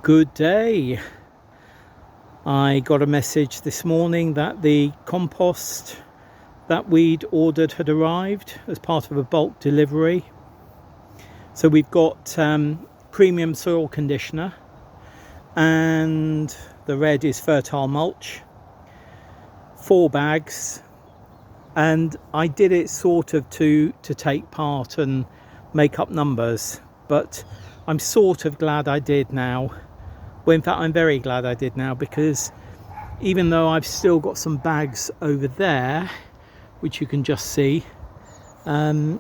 Good day. I got a message this morning that the compost that we'd ordered had arrived as part of a bulk delivery. So we've got premium soil conditioner, and the red is fertile mulch, 4 bags, and I did it sort of to take part and make up numbers, but I'm sort of glad I did now. Well, in fact, I'm very glad I did now, because even though I've still got some bags over there, which you can just see, I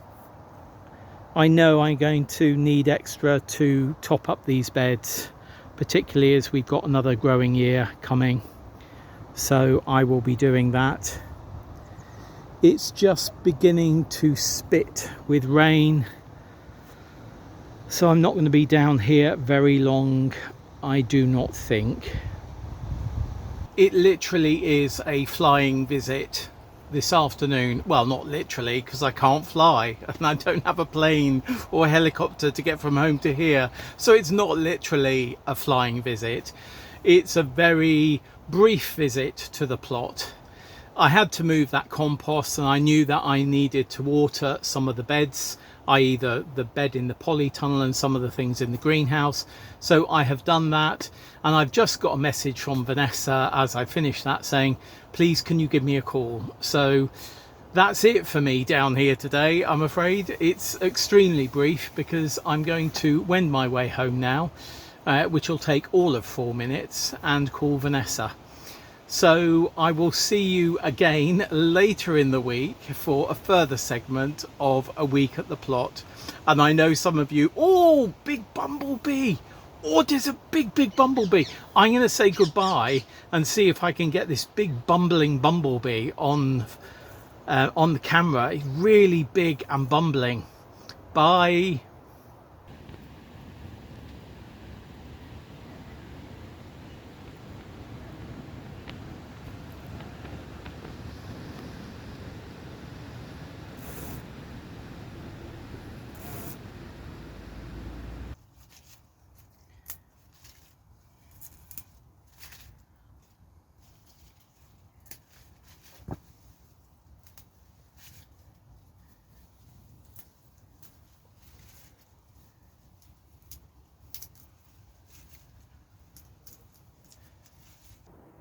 know I'm going to need extra to top up these beds, particularly as we've got another growing year coming. So I will be doing that. It's just beginning to spit with rain, so I'm not going to be down here very long, I do not think. It literally is a flying visit this afternoon. Well, not literally, because I can't fly and I don't have a plane or a helicopter to get from home to here. So it's not literally a flying visit. It's a very brief visit to the plot. I had to move that compost, and I knew that I needed to water some of the beds, i.e. the bed in the polytunnel and some of the things in the greenhouse. So I have done that, and I've just got a message from Vanessa as I finished that saying, please can you give me a call. So that's it for me down here today. I'm afraid it's extremely brief because I'm going to wend my way home now, which will take all of 4 minutes, and call Vanessa. So I will see you again later in the week for a further segment of A Week at the Plot. And I know some of you, oh, big bumblebee. Oh, there's a big bumblebee. I'm going to say goodbye and see if I can get this big bumbling bumblebee on the camera. It's really big and bumbling. Bye.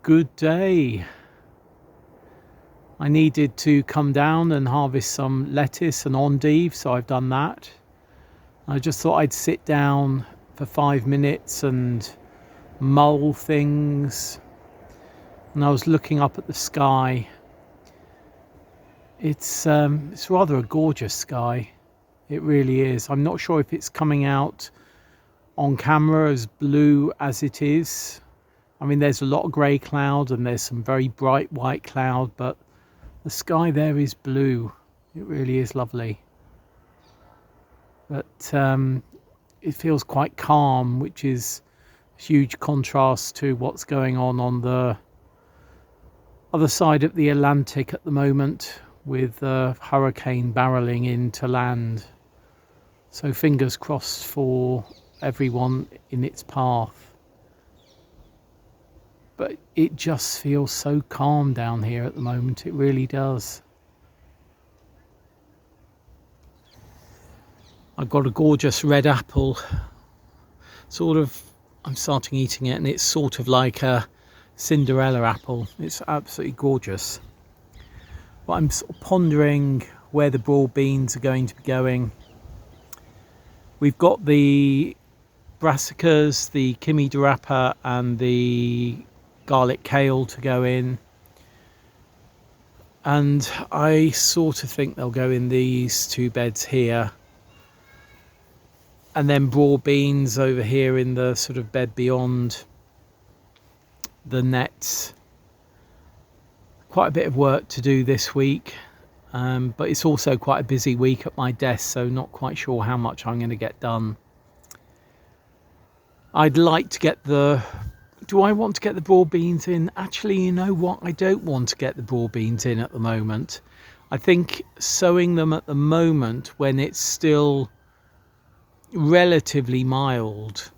Good day. I needed to come down and harvest some lettuce and endive, so I've done that. I just thought I'd sit down for 5 minutes and mull things, and I was looking up at the sky. It's rather a gorgeous sky. It really is. I'm not sure if it's coming out on camera as blue as it is. I mean, there's a lot of grey cloud and there's some very bright white cloud, but the sky there is blue. It really is lovely. But it feels quite calm, which is a huge contrast to what's going on the other side of the Atlantic at the moment, with the hurricane barreling into land. So fingers crossed for everyone in its path. But it just feels so calm down here at the moment. It really does. I've got a gorgeous red apple. I'm starting eating it, and it's sort of like a Cinderella apple. It's absolutely gorgeous. But I'm sort of pondering where the broad beans are going to be going. We've got the brassicas, the Cimi de Rapa, and the garlic kale to go in, and I sort of think they'll go in these 2 beds here, and then broad beans over here in the sort of bed beyond the nets. Quite a bit of work to do this week, but it's also quite a busy week at my desk, so not quite sure how much I'm going to get done. I'd like to get do I want to get the broad beans in? Actually, you know what? I don't want to get the broad beans in at the moment. I think sowing them at the moment, when it's still relatively mild,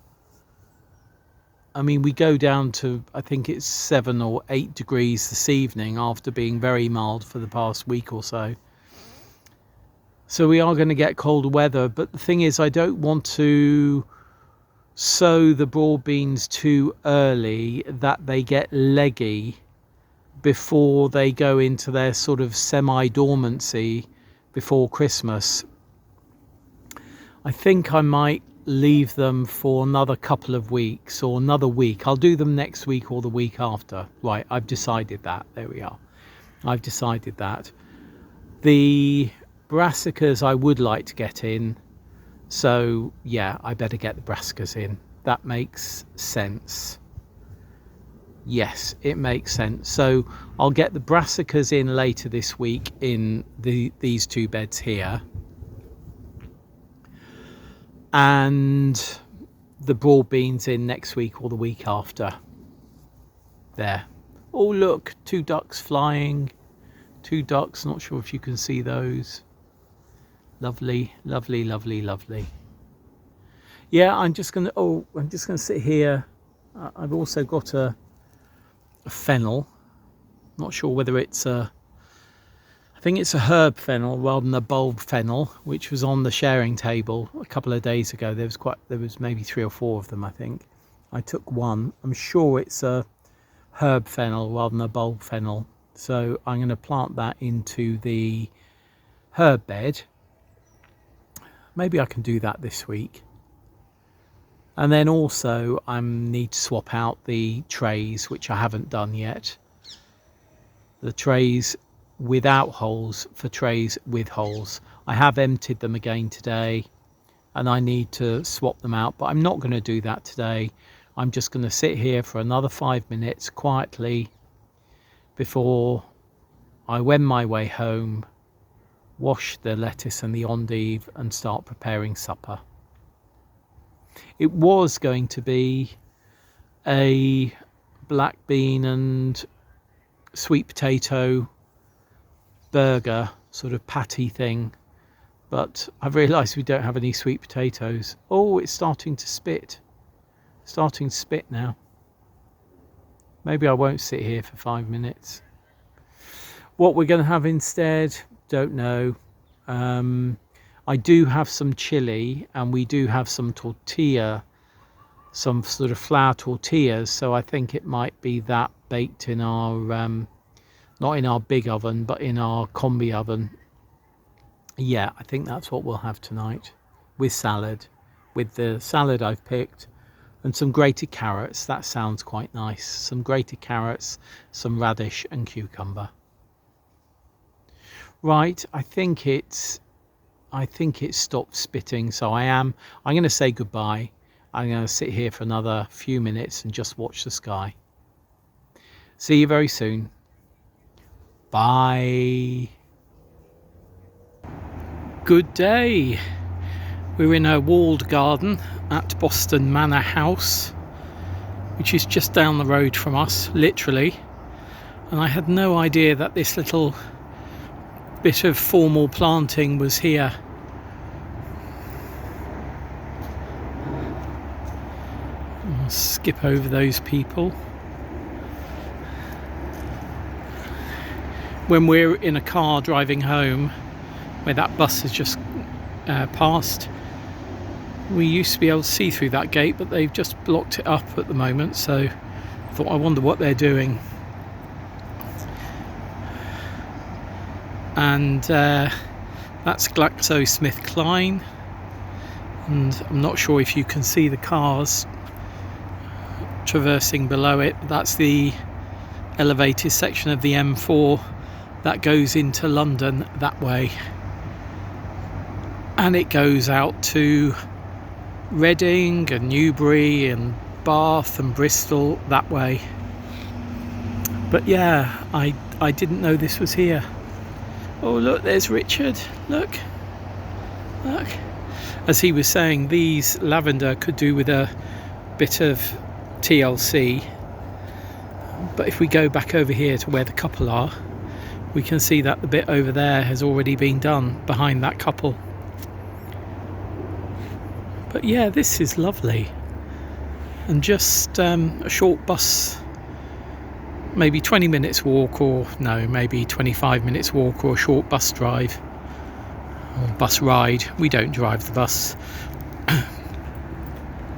I mean, we go down to, I think it's 7 or 8 degrees this evening after being very mild for the past week or so. So we are going to get colder weather. But the thing is, I don't want to sow the broad beans too early that they get leggy before they go into their sort of semi-dormancy before Christmas. I think I might leave them for another couple of weeks or another week. I'll do them next week or the week after. Right, I've decided that. There we are. I've decided that. The brassicas I would like to get in. So yeah, I better get the brassicas in. That makes sense. Yes, it makes sense. So I'll get the brassicas in later this week in these 2 beds here. And the broad beans in next week or the week after. There. Oh, look, 2 ducks flying. 2 ducks, not sure if you can see those. Lovely, lovely, lovely, lovely. Yeah, I'm just gonna sit here. I've also got a fennel. Not sure whether it's I think it's a herb fennel rather than a bulb fennel, which was on the sharing table a couple of days ago. There was maybe 3 or 4 of them, I think. I took one. I'm sure it's a herb fennel rather than a bulb fennel. So I'm going to plant that into the herb bed. Maybe I can do that this week. And then also I need to swap out the trays, which I haven't done yet. The trays without holes for trays with holes. I have emptied them again today and I need to swap them out, but I'm not going to do that today. I'm just going to sit here for another 5 minutes quietly before I wend my way home, wash the lettuce and the endive and start preparing supper. It was going to be a black bean and sweet potato burger sort of patty thing, but I've realised we don't have any sweet potatoes. Oh, it's starting to spit. Starting to spit now. Maybe I won't sit here for 5 minutes. What we're going to have instead, don't know. I do have some chili and we do have some tortilla, some sort of flour tortillas, so I think it might be that baked in our not in our big oven but in our combi oven. Yeah, I think that's what we'll have tonight, with salad, with the salad I've picked and some grated carrots. That sounds quite nice. Some grated carrots, some radish and cucumber. Right, I think it's stopped spitting, so I'm going to say goodbye. I'm going to sit here for another few minutes and just watch the sky. See you very soon. Bye. Good day. We're in a walled garden at Boston Manor House, which is just down the road from us, literally. And I had no idea that this little bit of formal planting was here. I'll skip over those people. When we're in a car driving home, where that bus has just passed, we used to be able to see through that gate, but they've just blocked it up at the moment, so I thought, I wonder what they're doing. And that's GlaxoSmithKline, and I'm not sure if you can see the cars traversing below it. That's the elevated section of the M4 that goes into London that way, and it goes out to Reading and Newbury and Bath and Bristol that way. But yeah, I didn't know this was here. Oh look, there's Richard. Look. As he was saying, these lavender could do with a bit of TLC, but if we go back over here to where the couple are, we can see that the bit over there has already been done behind that couple. But yeah, this is lovely. and just a short bus, maybe 20 minutes walk, or no, maybe 25 minutes walk, or a short bus drive or bus ride. We don't drive the bus.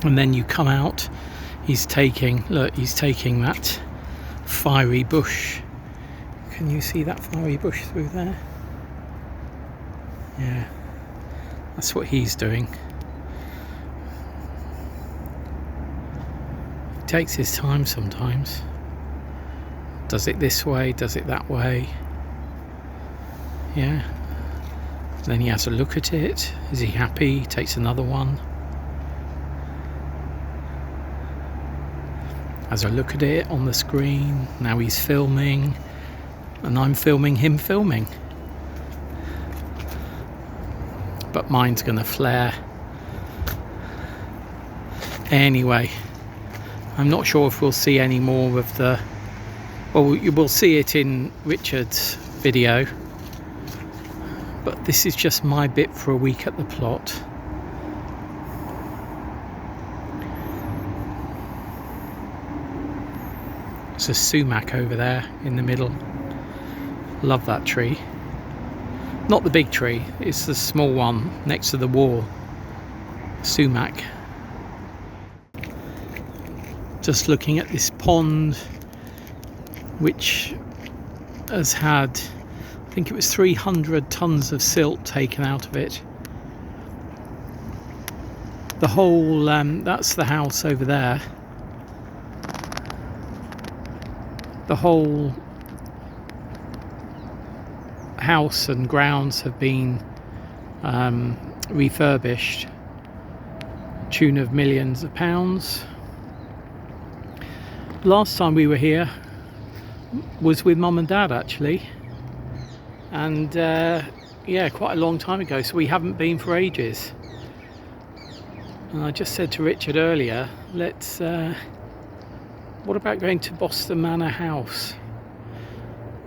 And then you come out, he's taking that fiery bush. Can you see that fiery bush through there? Yeah, that's what he's doing. He takes his time sometimes. Does it this way, does it that way. Yeah. Then he has a look at it. Is he happy? He takes another one. Has a look at it on the screen. Now he's filming. And I'm filming him filming. But mine's going to flare. Anyway, I'm not sure if we'll see any more of the... Well, you will see it in Richard's video. But this is just my bit for a week at the plot. There's a sumac over there in the middle. Love that tree. Not the big tree, it's the small one next to the wall. Sumac. Just looking at this pond, which has had, I think it was 300 tons of silt taken out of it. The whole, that's the house over there. The whole house and grounds have been refurbished, tune of millions of pounds. Last time we were here was with Mum and Dad, actually, and yeah, quite a long time ago, so we haven't been for ages. And I just said to Richard earlier, let's what about going to Boston Manor house?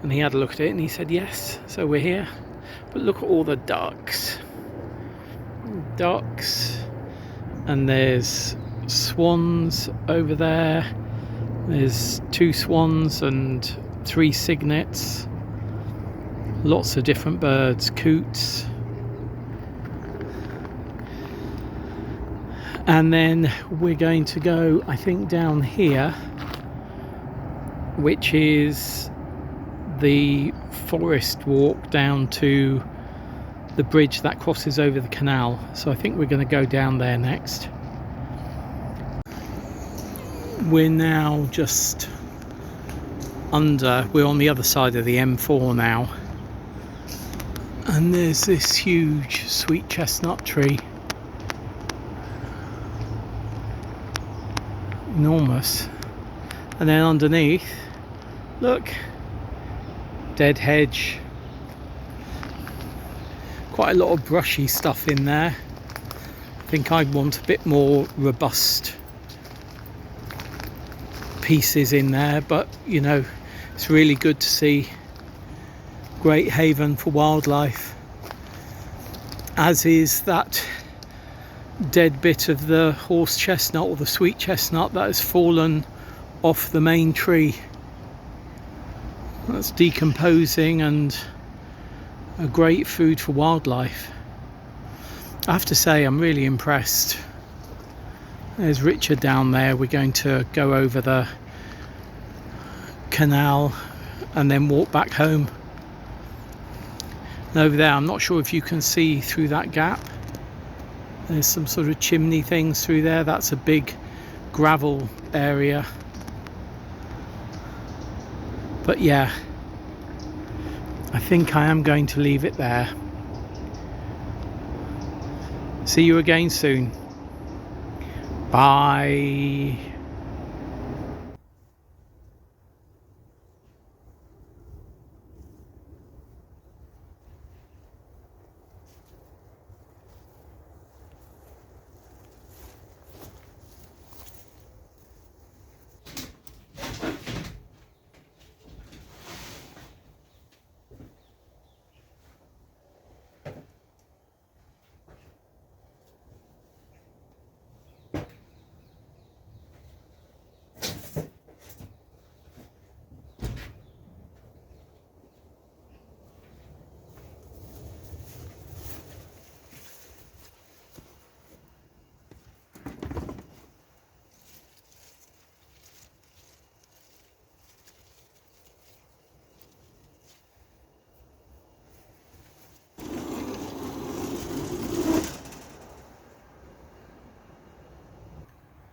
And he had a look at it and he said yes, so we're here. But look at all the ducks. And there's swans over there. There's 2 swans and 3 cygnets. Lots of different birds, coots. And then we're going to go, I think, down here, which is the forest walk down to the bridge that crosses over the canal. So I think we're going to go down there next. We're now just we're on the other side of the M4 now, and there's this huge sweet chestnut tree, enormous. And then underneath, look, dead hedge, quite a lot of brushy stuff in there. I think I'd want a bit more robust pieces in there, but you know, it's really good to see. Great haven for wildlife, as is that dead bit of the horse chestnut or the sweet chestnut that has fallen off the main tree. That's decomposing and a great food for wildlife. I have to say, I'm really impressed. There's Richard down there. We're going to go over the canal and then walk back home. And over there, I'm not sure if you can see through that gap. There's some sort of chimney things through there. That's a big gravel area. But yeah, I think I am going to leave it there. See you again soon. Bye.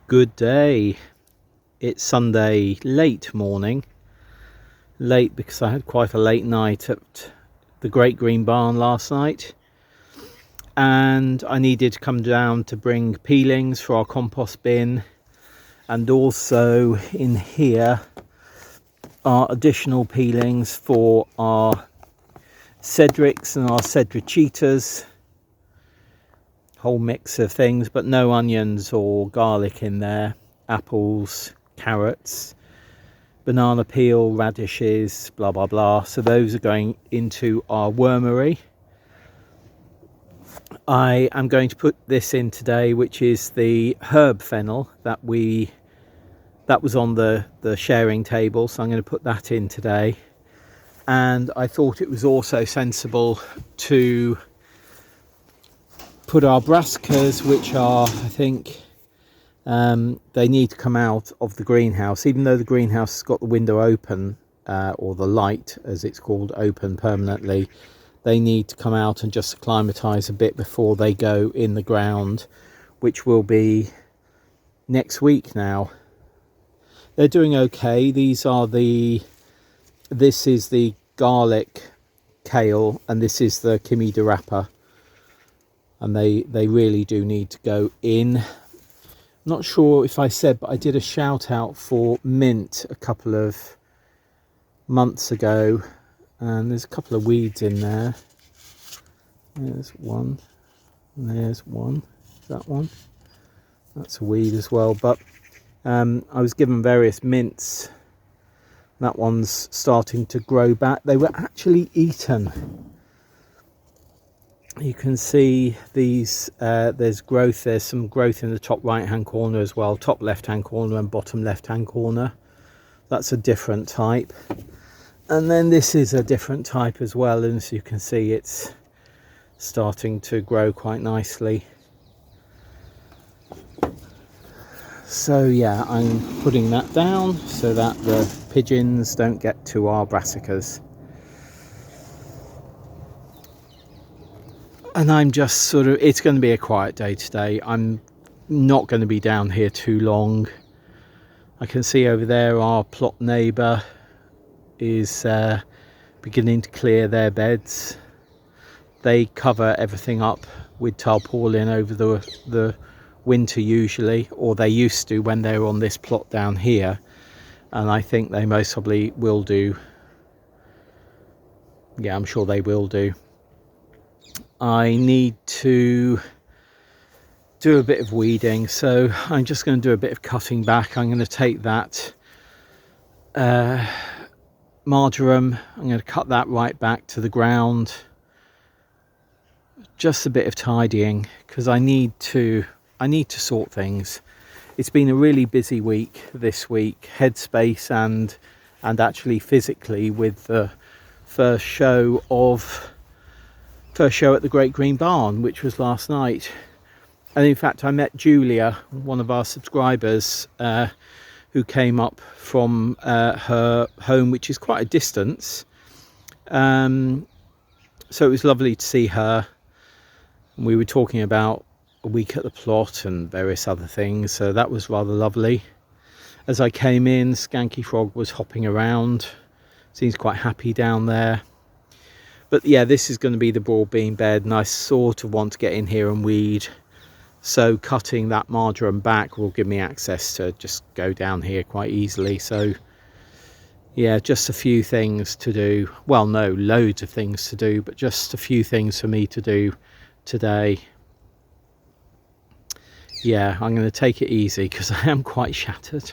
Good day. It's Sunday late morning. Late because I had quite a late night at the Great Green Barn last night, and I needed to come down to bring peelings for our compost bin, and also in here are additional peelings for our cedrics and our cedricetas. Whole mix of things, but no onions or garlic in there. Apples, carrots, banana peel, radishes, blah blah blah. So those are going into our wormery. I am going to put this in today, which is the Herb Fennel that was on the sharing table, so I'm going to put that in today. And I thought it was also sensible to put our brassicas, which are, I think, they need to come out of the greenhouse, even though the greenhouse has got the window open, or the light as it's called, open permanently. They need to come out and just acclimatise a bit before they go in the ground, which will be next week now. They're doing okay. This is the garlic kale, and this is the Cimi de Rapa. And they really do need to go in. Not sure if I said, but I did a shout out for mint a couple of months ago, and there's a couple of weeds in there. There's one, and there's one. That one, that's a weed as well. But I was given various mints. That one's starting to grow back. They were actually eaten. You can see these, there's growth, there's some growth in the top right hand corner as well, top left hand corner and bottom left hand corner. That's a different type. And then this is a different type as well, and as you can see it's starting to grow quite nicely. So yeah, I'm putting that down so that the pigeons don't get to our brassicas. And I'm just sort of, it's going to be a quiet day today. I'm not going to be down here too long. I can see over there our plot neighbour is beginning to clear their beds. They cover everything up with tarpaulin over the winter usually, or they used to when they were on this plot down here. And I think they most probably will do. Yeah, I'm sure they will do. I need to do a bit of weeding, so I'm just going to do a bit of cutting back. I'm going to take that marjoram, I'm going to cut that right back to the ground. Just a bit of tidying, because I need to sort things. It's been a really busy week this week, headspace and actually physically, with the first show at the Great Green Barn, which was last night. And in fact I met Julia, one of our subscribers, who came up from her home, which is quite a distance, so it was lovely to see her. And we were talking about a week at the plot and various other things, so that was rather lovely. As I came in, Skanky Frog was hopping around, seems quite happy down there. But yeah, this is going to be the broad bean bed, and I sort of want to get in here and weed. So cutting that marjoram back will give me access to just go down here quite easily. So yeah, just a few things to do. Well, no, loads of things to do, but just a few things for me to do today. Yeah, I'm going to take it easy because I am quite shattered.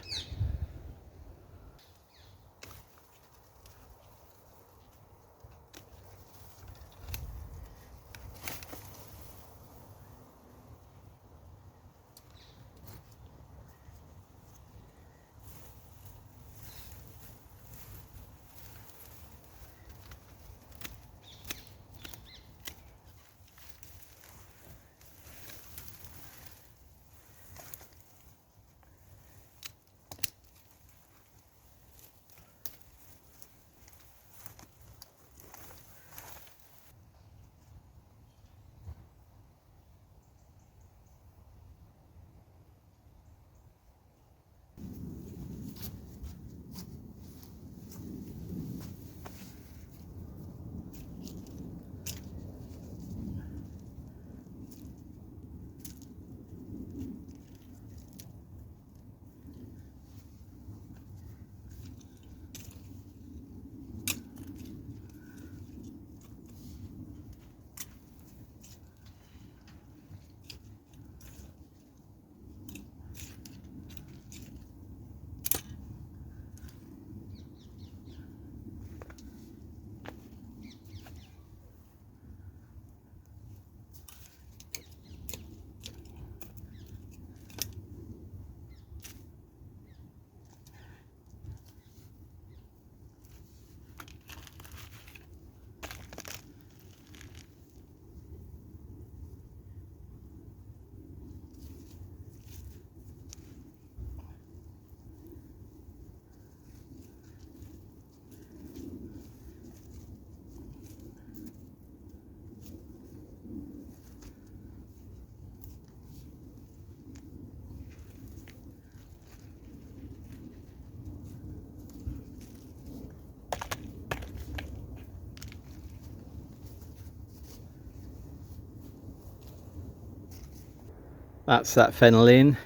That's that fennel in.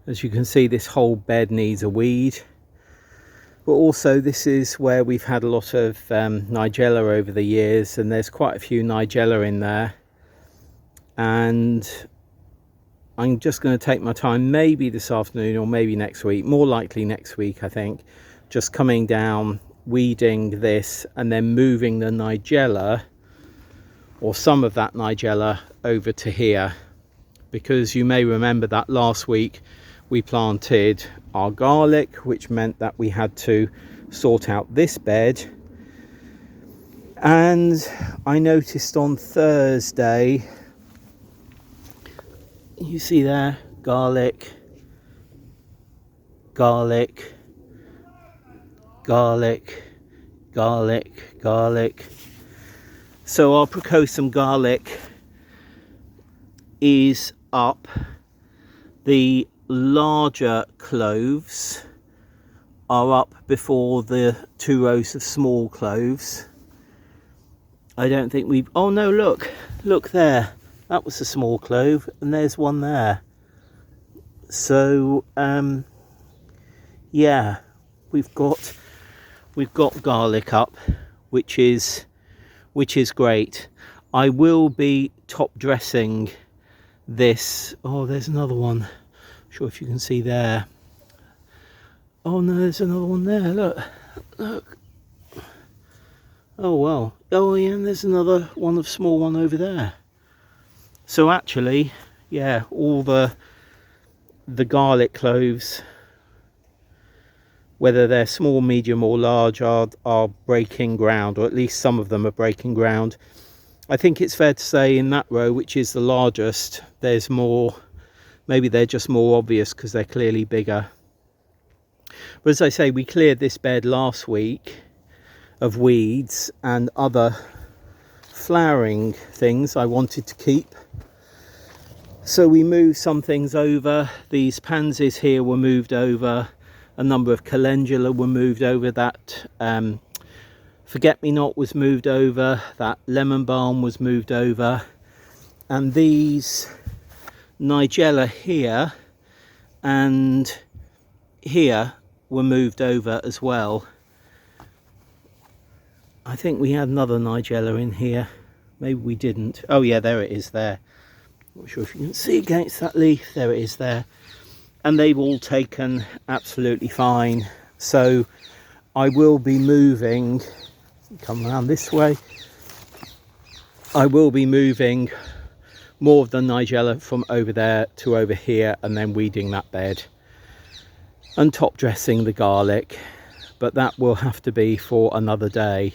As you can see, this whole bed needs a weed. But also this is where we've had a lot of nigella over the years, and there's quite a few nigella in there. And I'm just going to take my time, maybe this afternoon or maybe next week, more likely next week I think, just coming down, weeding this and then moving the nigella, or some of that nigella, over to here. Because you may remember that last week we planted our garlic, which meant that we had to sort out this bed. And I noticed on Thursday, you see there, garlic, garlic, garlic, garlic, garlic. So our Precosum garlic is up. The larger cloves are up before the 2 rows of small cloves. I don't think we've, oh no, look there, that was a small clove and there's one there. So yeah, we've got garlic up, which is great. I will be top dressing this. Oh, there's another one. Not sure if you can see there. Oh no, there's another one there. Look. Oh well. Oh yeah, and there's another one, of small one over there. So actually, yeah, all the garlic cloves, whether they're small, medium or large, are breaking ground, or at least some of them are breaking ground. I think it's fair to say in that row, which is the largest, there's more. Maybe they're just more obvious because they're clearly bigger. But as I say, we cleared this bed last week of weeds and other flowering things I wanted to keep. So we moved some things over. These pansies here were moved over. A number of calendula were moved over. That forget-me-not was moved over. That lemon balm was moved over. And these nigella here and here were moved over as well. I think we had another nigella in here. Maybe we didn't. Oh yeah, there it is there. Not sure if you can see against that leaf. There it is there. And they've all taken absolutely fine. So I will be moving, come around this way, I will be moving more of the nigella from over there to over here, and then weeding that bed and top dressing the garlic, but that will have to be for another day.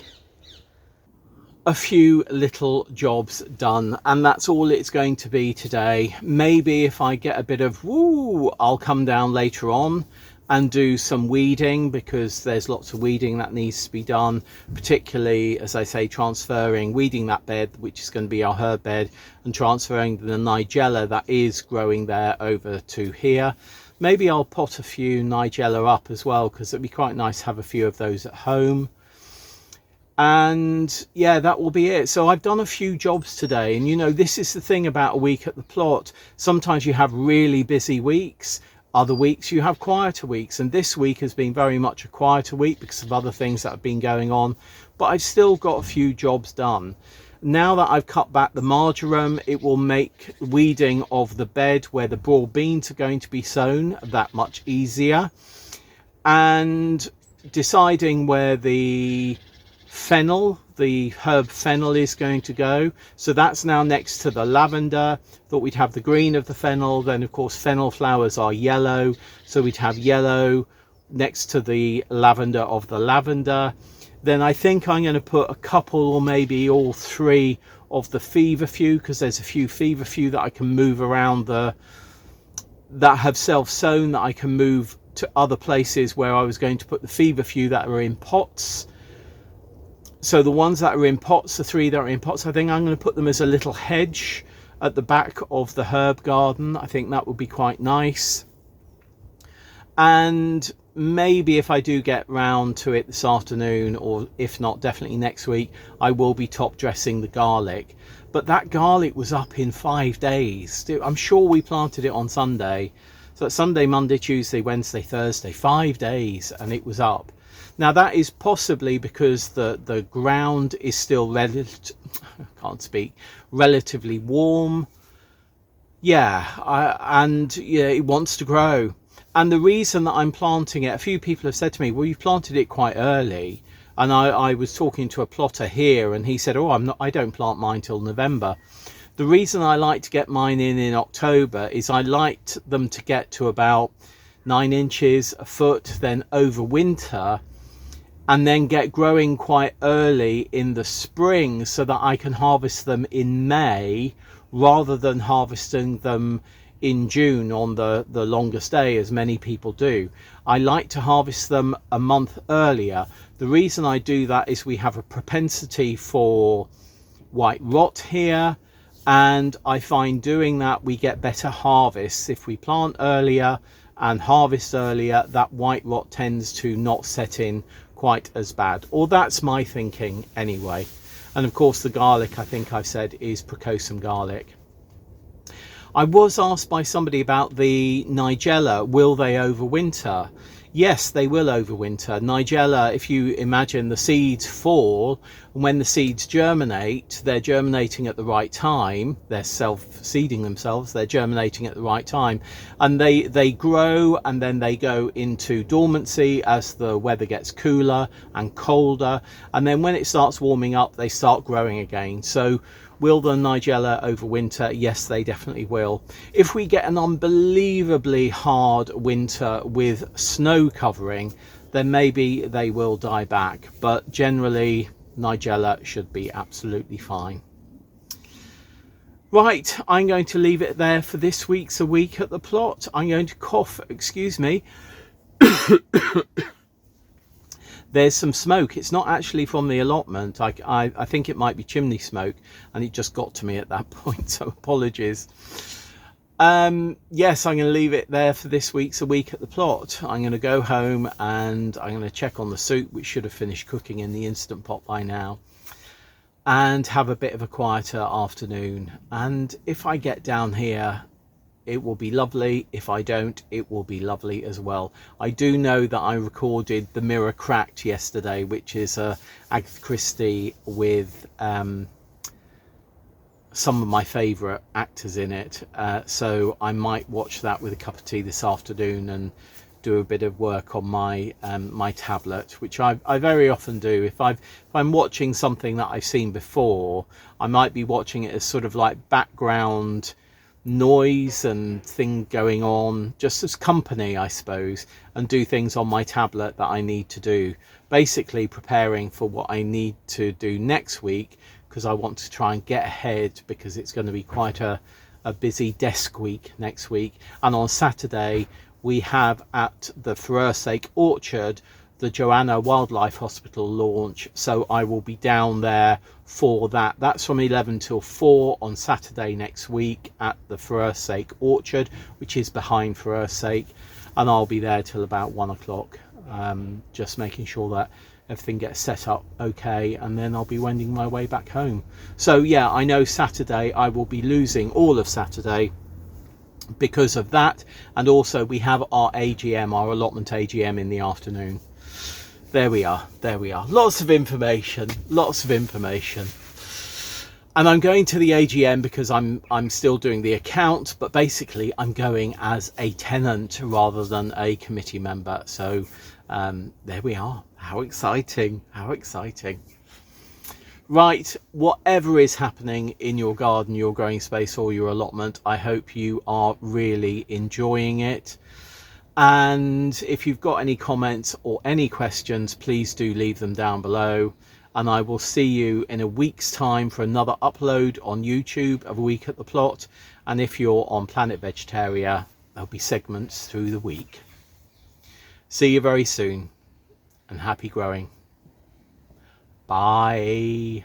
A few little jobs done, and that's all it's going to be today. Maybe if I get a bit of woo, I'll come down later on and do some weeding, because there's lots of weeding that needs to be done, particularly, as I say, weeding that bed, which is going to be our herb bed, and transferring the nigella that is growing there over to here. Maybe I'll pot a few nigella up as well, because it'd be quite nice to have a few of those at home. And yeah, that will be it. So I've done a few jobs today, and you know, this is the thing about a week at the plot. Sometimes you have really busy weeks, other weeks you have quieter weeks, and this week has been very much a quieter week because of other things that have been going on, but I've still got a few jobs done. Now that I've cut back the marjoram, it will make weeding of the bed where the broad beans are going to be sown that much easier, and deciding where the fennel, the herb fennel, is going to go. So that's now next to the lavender. Thought we'd have the green of the fennel, then of course fennel flowers are yellow, so we'd have yellow next to the lavender of the lavender. Then I think I'm going to put a couple, or maybe all three, of the feverfew, because there's a few feverfew that I can move around, that have self-sown, that I can move to other places where I was going to put the feverfew that are in pots. So the ones that are in pots, the three that are in pots, I think I'm going to put them as a little hedge at the back of the herb garden. I think that would be quite nice. And maybe if I do get round to it this afternoon, or if not, definitely next week, I will be top dressing the garlic. but that garlic was up in 5 days. I'm sure we planted it on Sunday, so Sunday, Monday, Tuesday, Wednesday, Thursday, 5 days, and it was up. Now that is possibly because the ground is still relatively warm. And it wants to grow. And the reason that I'm planting it, a few people have said to me, well, you planted it quite early. And I was talking to a plotter here, and he said, oh, I don't plant mine till November. The reason I like to get mine in October is I liked them to get to about 9 inches, a foot, then over winter, and then get growing quite early in the spring so that I can harvest them in May rather than harvesting them in June on the longest day, as many people do. I like to harvest them a month earlier. The reason I do that is we have a propensity for white rot here, and I find doing that we get better harvests. If we plant earlier and harvest earlier, that white rot tends to not set in quite as bad, or that's my thinking anyway. And of course the garlic, I think I've said, is Precosum garlic. I was asked by somebody about the Nigella, will they overwinter? Yes, they will overwinter. Nigella, if you imagine the seeds fall, and when the seeds germinate, they're germinating at the right time. They're self-seeding themselves, they're germinating at the right time. And they grow, and then they go into dormancy as the weather gets cooler and colder. And then when it starts warming up, they start growing again. So will the Nigella overwinter? Yes, they definitely will. If we get an unbelievably hard winter with snow covering, then maybe they will die back. But generally, Nigella should be absolutely fine. Right, I'm going to leave it there for this week's A Week at the Plot. I'm going to cough, excuse me. There's some smoke. It's not actually from the allotment. I think it might be chimney smoke, and it just got to me at that point, so apologies. Yes, I'm going to leave it there for this week's A Week at the Plot. I'm going to go home and I'm going to check on the soup, which should have finished cooking in the Instant Pot by now, and have a bit of a quieter afternoon. And if I get down here, it will be lovely. If I don't, it will be lovely as well. I do know that I recorded The Mirror Cracked yesterday, which is Agatha Christie with some of my favourite actors in it. So I might watch that with a cup of tea this afternoon and do a bit of work on my my tablet, which I very often do. If I'm watching something that I've seen before, I might be watching it as sort of like background noise and thing going on, just as company, I suppose, and do things on my tablet that I need to do, basically preparing for what I need to do next week, because I want to try and get ahead, because it's going to be quite a busy desk week next week. And on Saturday we have at the Furrsake Orchard the Joanna Wildlife Hospital launch, so I will be down there for that. That's from 11 till 4 on Saturday next week at the Furrsake Orchard, which is behind Furrsake, and I'll be there till about 1 o'clock, just making sure that everything gets set up okay, and then I'll be wending my way back home. So yeah, I know Saturday I will be losing all of Saturday because of that, and also we have our AGM, our allotment AGM, in the afternoon. There we are, lots of information, and I'm going to the AGM because I'm still doing the account, but basically I'm going as a tenant rather than a committee member. So there we are. How exciting, right, whatever is happening in your garden, your growing space, or your allotment, I hope you are really enjoying it. And if you've got any comments or any questions, please do leave them down below, and I will see you in a week's time for another upload on YouTube of A Week at the Plot. And if you're on Planet Vegetaria, there'll be segments through the week. See you very soon, and happy growing. Bye.